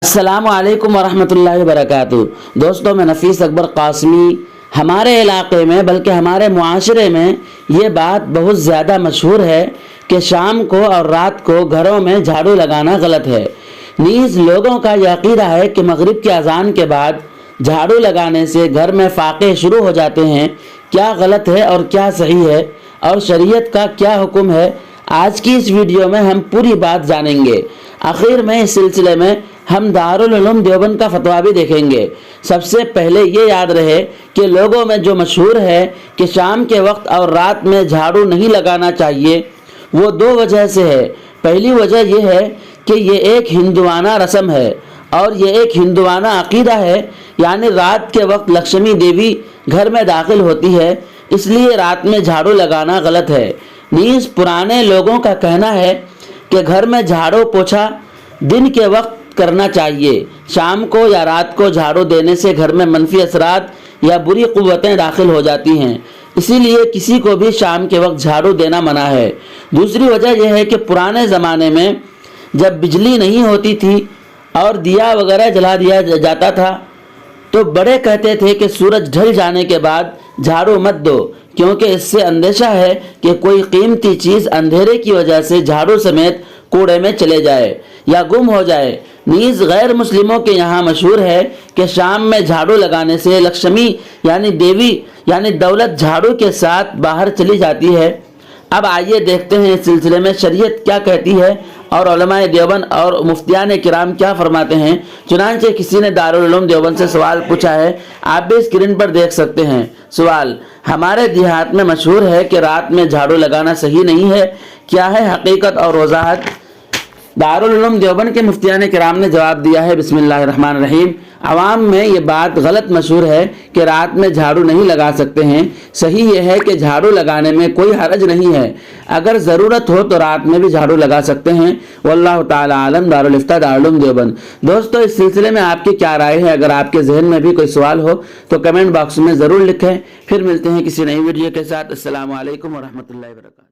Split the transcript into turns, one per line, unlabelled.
अस्सलामु अलैकुम वरहमतुल्लाहि वबरकातुहू। दोस्तों, मैं नफीस अकबर कासमी। हमारे इलाके में बल्कि हमारे मुआशरे में ये बात बहुत ज़्यादा मशहूर है कि शाम को और रात को घरों में झाड़ू लगाना गलत है। नीज़ लोगों का यह अक़ीदा है कि मगरिब की अज़ान के बाद झाड़ू लगाने से घर में फाक़े शुरू हो जाते हैं। क्या गलत है और क्या सही है और शरीयत का क्या हुक्म है, आज की इस वीडियो में हम पूरी बात जानेंगे। आखिर में इस सिलसिले में हम दारुल उलूम देवबंद का फतवा भी देखेंगे। सबसे पहले ये याद रहे कि लोगों में जो मशहूर है कि शाम के वक्त और रात में झाड़ू नहीं लगाना चाहिए, वो दो वजह से है। पहली वजह यह है कि ये एक हिंदुआना रस्म है और ये एक हिंदुआना अक़ीदा है, यानी रात के वक्त लक्ष्मी देवी घर में दाखिल होती है, इसलिए रात में झाड़ू लगाना गलत है। नीज़ पुराने लोगों का कहना है कि घर में झाड़ू पोछा दिन के वक्त करना चाहिए। शाम को या रात को झाड़ू देने से घर में मनफी असरात या बुरी क़ुव्वतें दाखिल हो जाती हैं, इसीलिए किसी को भी शाम के वक्त झाड़ू देना मना है। दूसरी वजह यह है कि पुराने ज़माने में जब बिजली नहीं होती थी और दिया वगैरह जला दिया जाता था तो बड़े कहते थे कि सूरज ढल जाने के बाद झाड़ू मत दो, क्योंकि इससे अंदेशा है कि कोई कीमती चीज़ अंधेरे की वजह से झाड़ू समेत कूड़े में चले जाए या गुम हो जाए। नीज़ गैर मुस्लिमों के यहाँ मशहूर है कि शाम में झाड़ू लगाने से लक्ष्मी यानी देवी यानी दौलत झाड़ू के साथ बाहर चली जाती है। अब आइए देखते हैं इस सिलसिले में शरीयत क्या कहती है और उलमाए देवबंद और मुफ्तियान किराम क्या फरमाते हैं। चुनांचे किसी ने दारुल उलूम देवबंद से सवाल पूछा है, आप भी स्क्रीन पर देख सकते हैं। सवाल, हमारे देहात में मशहूर है कि रात में झाड़ू लगाना सही नहीं है, क्या है हकीकत और वजाहत? दारुल उलूम देवबंद के मुफ्तियान किराम ने जवाब दिया है, बिस्मिल्लाहिर्रहमानिर्रहीम। आवाम में ये बात गलत मशहूर है कि रात में झाड़ू नहीं लगा सकते हैं। सही यह है कि झाड़ू लगाने में कोई हरज नहीं है, अगर ज़रूरत हो तो रात में भी झाड़ू लगा सकते हैं। वल्लाहु ताला आलम। दारुल इफ्ता दारुल उलूम देवबंद। दोस्तों, इस सिलसिले में आपकी क्या राय है? अगर आपके जहन में भी कोई सवाल हो तो कमेंट बॉक्स में ज़रूर लिखें। फिर मिलते हैं किसी नई वीडियो के साथ। अस्सलामु अलैकुम वरहमतुल्लाहि वबरकातुहू।